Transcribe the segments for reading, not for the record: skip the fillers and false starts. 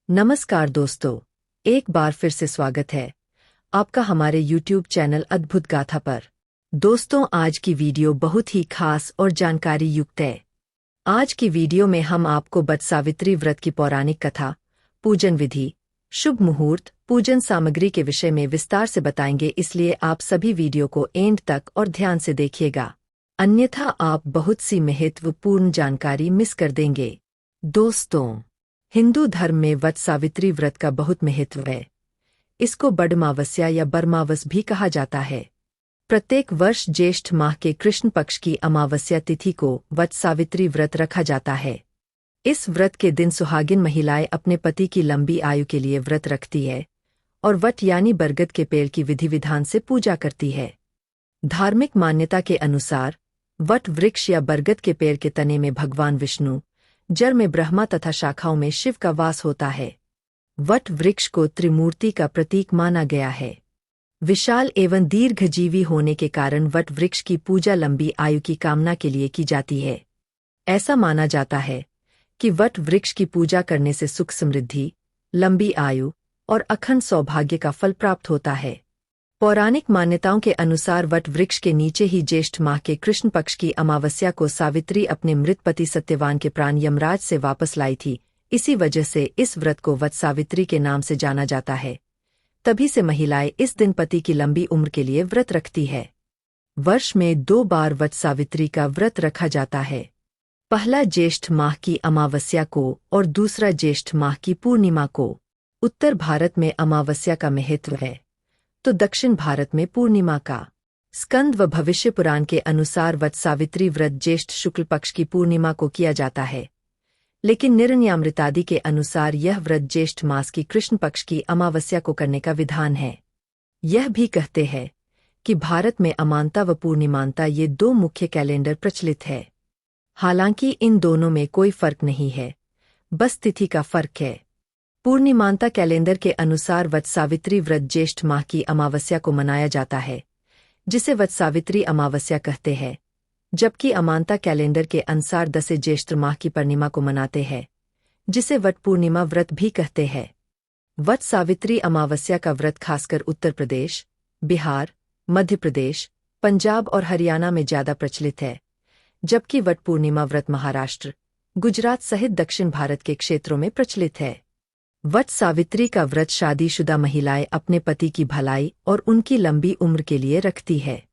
नमस्कार दोस्तों, एक बार फिर से स्वागत है आपका हमारे YouTube चैनल अद्भुत गाथा पर। दोस्तों, आज की वीडियो बहुत ही खास और जानकारी युक्त है। आज की वीडियो में हम आपको वट सावित्री व्रत की पौराणिक कथा, पूजन विधि, शुभ मुहूर्त, पूजन सामग्री के विषय में विस्तार से बताएंगे, इसलिए आप सभी वीडियो को एंड तक और ध्यान से देखिएगा, अन्यथा आप बहुत सी महत्वपूर्ण जानकारी मिस कर देंगे। दोस्तों, हिंदू धर्म में वट सावित्री व्रत का बहुत महत्व है। इसको बड़मावस्या या बरमावस भी कहा जाता है। प्रत्येक वर्ष ज्येष्ठ माह के कृष्ण पक्ष की अमावस्या तिथि को वट सावित्री व्रत रखा जाता है। इस व्रत के दिन सुहागिन महिलाएं अपने पति की लंबी आयु के लिए व्रत रखती है और वट यानी बरगद के पेड़ की विधि विधान से पूजा करती है। धार्मिक मान्यता के अनुसार वट वृक्ष या बरगद के पेड़ के तने में भगवान विष्णु, जड़ में ब्रह्मा तथा शाखाओं में शिव का वास होता है। वट वृक्ष को त्रिमूर्ति का प्रतीक माना गया है। विशाल एवं दीर्घजीवी होने के कारण वट वृक्ष की पूजा लंबी आयु की कामना के लिए की जाती है। ऐसा माना जाता है कि वट वृक्ष की पूजा करने से सुख समृद्धि, लंबी आयु और अखंड सौभाग्य का फल प्राप्त होता है। पौराणिक मान्यताओं के अनुसार वट वृक्ष के नीचे ही ज्येष्ठ माह के कृष्ण पक्ष की अमावस्या को सावित्री अपने मृत पति सत्यवान के प्राण यमराज से वापस लाई थी। इसी वजह से इस व्रत को वट सावित्री के नाम से जाना जाता है। तभी से महिलाएं इस दिन पति की लंबी उम्र के लिए व्रत रखती है। वर्ष में 2 बार वट सावित्री का व्रत रखा जाता है। पहला ज्येष्ठ माह की अमावस्या को और दूसरा ज्येष्ठ माह की पूर्णिमा को। उत्तर भारत में अमावस्या का महत्व है तो दक्षिण भारत में पूर्णिमा का। स्कंद व भविष्य पुराण के अनुसार वट सावित्री व्रत ज्येष्ठ शुक्ल पक्ष की पूर्णिमा को किया जाता है, लेकिन निरण्यामृतादि के अनुसार यह व्रत ज्येष्ठ मास की कृष्ण पक्ष की अमावस्या को करने का विधान है। यह भी कहते हैं कि भारत में अमांता व पूर्णिमांता ये 2 मुख्य कैलेंडर प्रचलित है। हालांकि इन दोनों में कोई फर्क नहीं है, बस तिथि का फर्क है। पूर्णिमांता कैलेंडर के अनुसार वट सावित्री व्रत ज्येष्ठ माह की अमावस्या को मनाया जाता है, जिसे वट सावित्री अमावस्या कहते हैं, जबकि अमांता कैलेंडर के अनुसार 10 ज्येष्ठ माह की पूर्णिमा को मनाते हैं, जिसे वट पूर्णिमा व्रत भी कहते हैं। वट सावित्री अमावस्या का व्रत खासकर उत्तर प्रदेश, बिहार, मध्य प्रदेश, पंजाब और हरियाणा में ज्यादा प्रचलित है, जबकि वट पूर्णिमा व्रत महाराष्ट्र, गुजरात सहित दक्षिण भारत के क्षेत्रों में प्रचलित है। वट सावित्री का व्रत शादीशुदा महिलाएं अपने पति की भलाई और उनकी लंबी उम्र के लिए रखती है।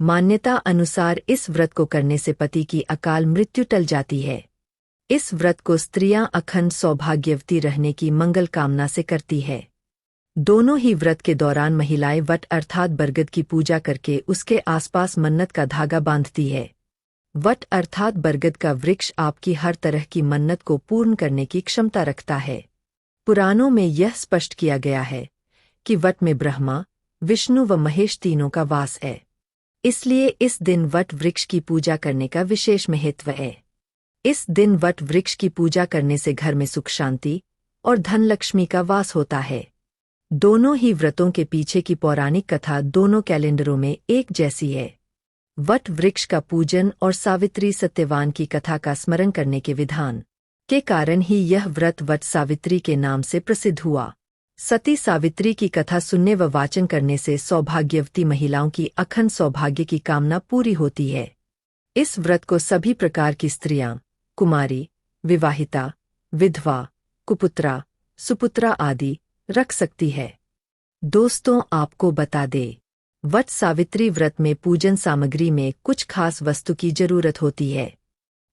मान्यता अनुसार इस व्रत को करने से पति की अकाल मृत्यु टल जाती है। इस व्रत को स्त्रियां अखंड सौभाग्यवती रहने की मंगल कामना से करती है। दोनों ही व्रत के दौरान महिलाएं वट अर्थात बरगद की पूजा करके उसके आसपास मन्नत का धागा बांधती है। वट अर्थात बरगद का वृक्ष आपकी हर तरह की मन्नत को पूर्ण करने की क्षमता रखता है। पुराणों में यह स्पष्ट किया गया है कि वट में ब्रह्मा, विष्णु व महेश तीनों का वास है। इसलिए इस दिन वट वृक्ष की पूजा करने का विशेष महत्व है। इस दिन वट वृक्ष की पूजा करने से घर में सुख शांति और धन लक्ष्मी का वास होता है। दोनों ही व्रतों के पीछे की पौराणिक कथा दोनों कैलेंडरों में एक जैसी है। वट वृक्ष का पूजन और सावित्री सत्यवान की कथा का स्मरण करने के विधान के कारण ही यह व्रत वट सावित्री के नाम से प्रसिद्ध हुआ। सती सावित्री की कथा सुनने व वाचन करने से सौभाग्यवती महिलाओं की अखंड सौभाग्य की कामना पूरी होती है। इस व्रत को सभी प्रकार की स्त्रियां, कुमारी, विवाहिता, विधवा, कुपुत्रा, सुपुत्रा आदि रख सकती है। दोस्तों, आपको बता दें, वट सावित्री व्रत में पूजन सामग्री में कुछ खास वस्तु की जरूरत होती है।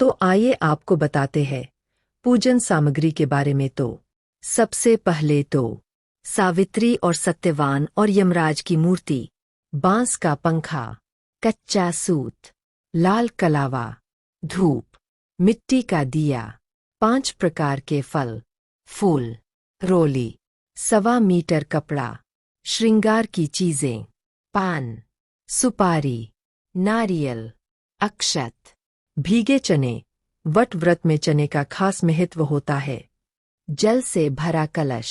तो आइए आपको बताते हैं पूजन सामग्री के बारे में। तो सबसे पहले तो सावित्री और सत्यवान और यमराज की मूर्ति, बांस का पंखा, कच्चा सूत, लाल कलावा, धूप, मिट्टी का दिया, 5 प्रकार के फल, फूल, रोली, 1.25 मीटर कपड़ा, श्रृंगार की चीजें, पान, सुपारी, नारियल, अक्षत, भीगे चने। वट व्रत में चने का खास महत्व होता है। जल से भरा कलश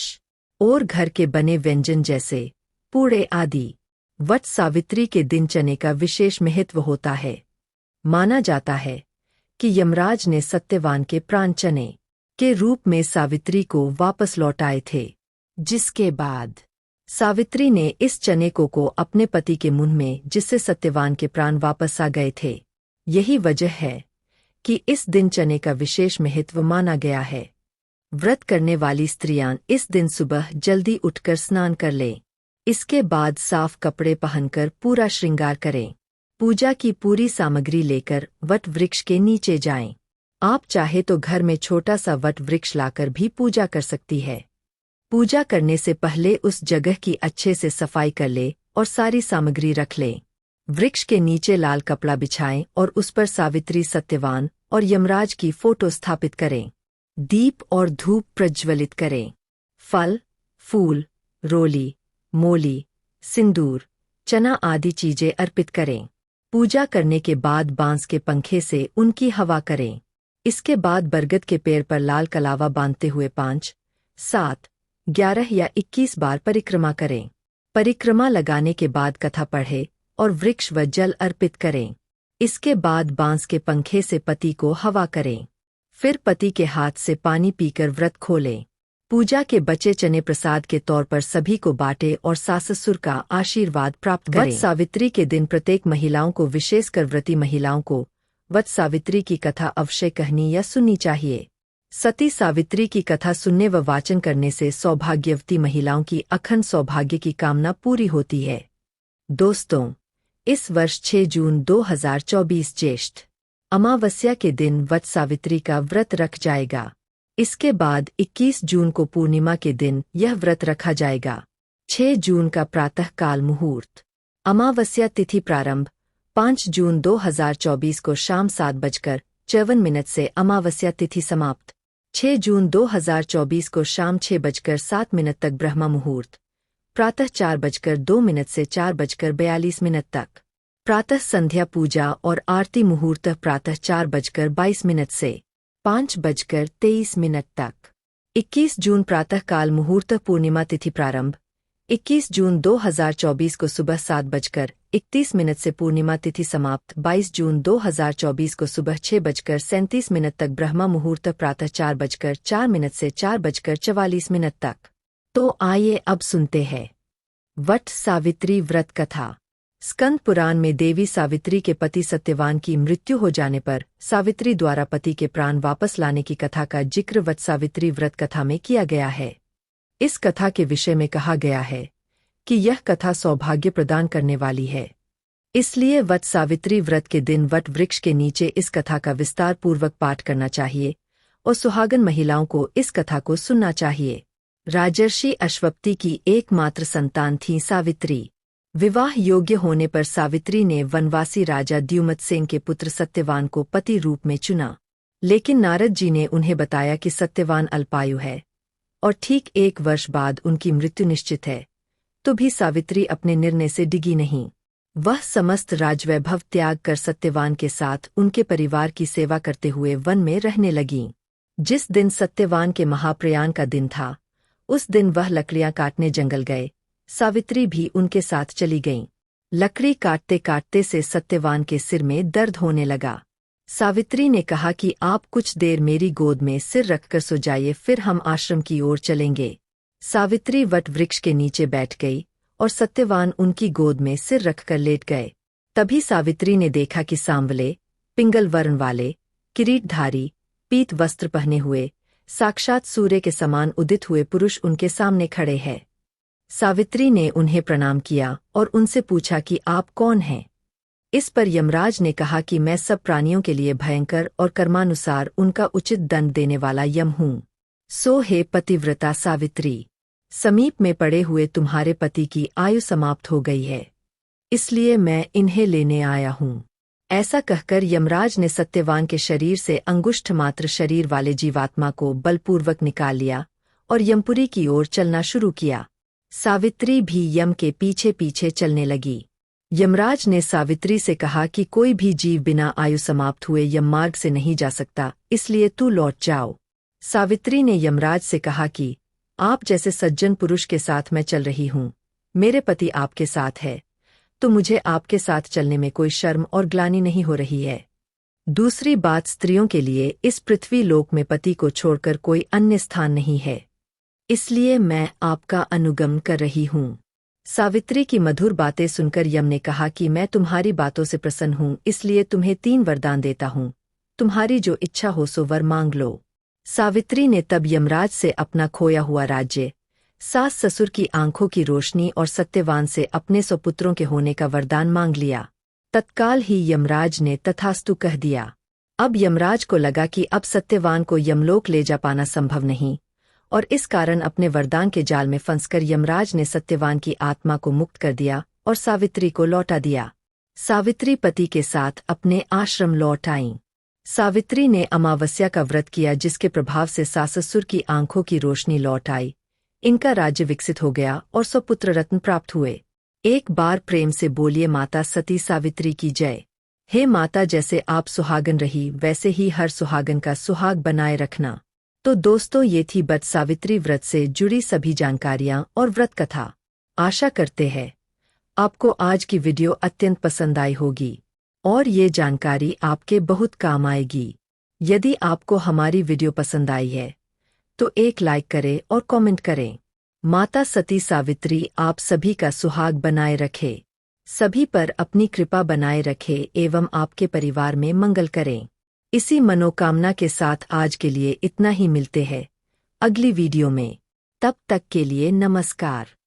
और घर के बने व्यंजन जैसे पूड़े आदि। वट सावित्री के दिन चने का विशेष महत्व होता है। माना जाता है कि यमराज ने सत्यवान के प्राण चने के रूप में सावित्री को वापस लौटाए थे। जिसके बाद सावित्री ने इस चने को अपने पति के मुंह में, जिससे सत्यवान के प्राण वापस आ गए थे। यही वजह है कि इस दिन चने का विशेष महत्व माना गया है। व्रत करने वाली स्त्रियां इस दिन सुबह जल्दी उठकर स्नान कर लें। इसके बाद साफ कपड़े पहनकर पूरा श्रृंगार करें। पूजा की पूरी सामग्री लेकर वट वृक्ष के नीचे जाएं। आप चाहे तो घर में छोटा सा वट वृक्ष लाकर भी पूजा कर सकती है। पूजा करने से पहले उस जगह की अच्छे से सफाई कर ले और सारी सामग्री रख लें। वृक्ष के नीचे लाल कपड़ा बिछाएं और उस पर सावित्री, सत्यवान और यमराज की फोटो स्थापित करें। दीप और धूप प्रज्वलित करें। फल, फूल, रोली, मोली, सिंदूर, चना आदि चीजें अर्पित करें। पूजा करने के बाद बांस के पंखे से उनकी हवा करें। इसके बाद बरगद के पेड़ पर लाल कलावा बांधते हुए 5, 7, 11 या 21 बार परिक्रमा करें। परिक्रमा लगाने के बाद कथा पढ़े और वृक्ष व जल अर्पित करें। इसके बाद बांस के पंखे से पति को हवा करें। फिर पति के हाथ से पानी पीकर व्रत खोलें। पूजा के बचे चने प्रसाद के तौर पर सभी को बांटे और सास ससुर का आशीर्वाद प्राप्त करें। वट सावित्री के दिन प्रत्येक महिलाओं को, विशेषकर व्रती महिलाओं को, वट सावित्री की कथा अवश्य कहनी या सुननी चाहिए। सती सावित्री की कथा सुनने व वाचन करने से सौभाग्यवती महिलाओं की अखंड सौभाग्य की कामना पूरी होती है। दोस्तों, इस वर्ष 6 जून 2024 ज्येष्ठ अमावस्या के दिन वट सावित्री का व्रत रख जाएगा। इसके बाद 21 जून को पूर्णिमा के दिन यह व्रत रखा जाएगा। 6 जून का प्रातः काल मुहूर्त। अमावस्या तिथि प्रारंभ 5 जून 2024 को शाम 7:54 से अमावस्या तिथि समाप्त। 6 जून 2024 को शाम 6:07 तक ब्रह्मा मुहूर्त। प्रातः 4:02 से 4:42 तक। प्रातः संध्या पूजा और आरती मुहूर्त प्रातः 4:22 से 5:23 तक। 21 जून प्रातः काल मुहूर्त पूर्णिमा तिथि प्रारंभ 21 जून 2024 को सुबह 7:31 से पूर्णिमा तिथि समाप्त। 22 जून 2024 को सुबह 6:37 तक ब्रह्मा मुहूर्त प्रातः 4:04 से 4:44 तक। तो आइए अब सुनते हैं वट सावित्री व्रत कथा। स्कंद पुराण में देवी सावित्री के पति सत्यवान की मृत्यु हो जाने पर सावित्री द्वारा पति के प्राण वापस लाने की कथा का जिक्र वट सावित्री व्रत कथा में किया गया है। इस कथा के विषय में कहा गया है कि यह कथा सौभाग्य प्रदान करने वाली है। इसलिए वट सावित्री व्रत के दिन वट वृक्ष के नीचे इस कथा का विस्तार पूर्वक पाठ करना चाहिए और सुहागन महिलाओं को इस कथा को सुनना चाहिए। राजर्षि अश्वपति की एकमात्र संतान थी सावित्री। विवाह योग्य होने पर सावित्री ने वनवासी राजा द्युमतसेन के पुत्र सत्यवान को पति रूप में चुना, लेकिन नारद जी ने उन्हें बताया कि सत्यवान अल्पायु है और ठीक 1 वर्ष बाद उनकी मृत्यु निश्चित है। तो भी सावित्री अपने निर्णय से डिगी नहीं। वह समस्त राजवैभव त्याग कर सत्यवान के साथ उनके परिवार की सेवा करते हुए वन में रहने लगीं। जिस दिन सत्यवान के महाप्रयाण का दिन था, उस दिन वह लकड़ियां काटने जंगल गए। सावित्री भी उनके साथ चली गईं। लकड़ी काटते काटते से सत्यवान के सिर में दर्द होने लगा। सावित्री ने कहा कि आप कुछ देर मेरी गोद में सिर रखकर सो जाइए, फिर हम आश्रम की ओर चलेंगे। सावित्री वट वृक्ष के नीचे बैठ गई और सत्यवान उनकी गोद में सिर रखकर लेट गए। तभी सावित्री ने देखा कि सांवले, पिंगल वर्ण वाले, किरीटधारी, पीत वस्त्र पहने हुए, साक्षात सूर्य के समान उदित हुए पुरुष उनके सामने खड़े हैं। सावित्री ने उन्हें प्रणाम किया और उनसे पूछा कि आप कौन हैं। इस पर यमराज ने कहा कि मैं सब प्राणियों के लिए भयंकर और कर्मानुसार उनका उचित दंड देने वाला यम हूँ। सो हे पतिव्रता सावित्री, समीप में पड़े हुए तुम्हारे पति की आयु समाप्त हो गई है, इसलिए मैं इन्हें लेने आया हूँ। ऐसा कहकर यमराज ने सत्यवान के शरीर से अंगुष्ठ मात्र शरीर वाले जीवात्मा को बलपूर्वक निकाल लिया और यमपुरी की ओर चलना शुरू किया। सावित्री भी यम के पीछे पीछे चलने लगी। यमराज ने सावित्री से कहा कि कोई भी जीव बिना आयु समाप्त हुए यम मार्ग से नहीं जा सकता, इसलिए तू लौट जाओ। सावित्री ने यमराज से कहा कि आप जैसे सज्जन पुरुष के साथ मैं चल रही हूँ, मेरे पति आपके साथ है, तो मुझे आपके साथ चलने में कोई शर्म और ग्लानि नहीं हो रही है। दूसरी बात, स्त्रियों के लिए इस पृथ्वी लोक में पति को छोड़कर कोई अन्य स्थान नहीं है, इसलिए मैं आपका अनुगमन कर रही हूँ। सावित्री की मधुर बातें सुनकर यम ने कहा कि मैं तुम्हारी बातों से प्रसन्न हूँ, इसलिए तुम्हें 3 वरदान देता हूँ। तुम्हारी जो इच्छा हो सो वर मांग लो। सावित्री ने तब यमराज से अपना खोया हुआ राज्य, सास ससुर की आंखों की रोशनी और सत्यवान से अपने सुपुत्रों के होने का वरदान मांग लिया। तत्काल ही यमराज ने तथास्तु कह दिया। अब यमराज को लगा कि अब सत्यवान को यमलोक ले जा पाना संभव नहीं, और इस कारण अपने वरदान के जाल में फंसकर यमराज ने सत्यवान की आत्मा को मुक्त कर दिया और सावित्री को लौटा दिया। सावित्री पति के साथ अपने आश्रम लौट आईं। सावित्री ने अमावस्या का व्रत किया, जिसके प्रभाव से सास ससुर की आंखों की रोशनी लौट आई, इनका राज्य विकसित हो गया और सुपुत्र रत्न प्राप्त हुए। एक बार प्रेम से बोलिए माता सती सावित्री की जय। हे माता, जैसे आप सुहागन रही वैसे ही हर सुहागन का सुहाग बनाए रखना। तो दोस्तों, ये थी वट सावित्री व्रत से जुड़ी सभी जानकारियां और व्रत कथा। आशा करते हैं आपको आज की वीडियो अत्यंत पसंद आई होगी और ये जानकारी आपके बहुत काम आएगी। यदि आपको हमारी वीडियो पसंद आई है तो एक लाइक करें और कमेंट करें। माता सती सावित्री आप सभी का सुहाग बनाए रखे, सभी पर अपनी कृपा बनाए रखे एवं आपके परिवार में मंगल करें। इसी मनोकामना के साथ आज के लिए इतना ही। मिलते हैं अगली वीडियो में। तब तक के लिए नमस्कार।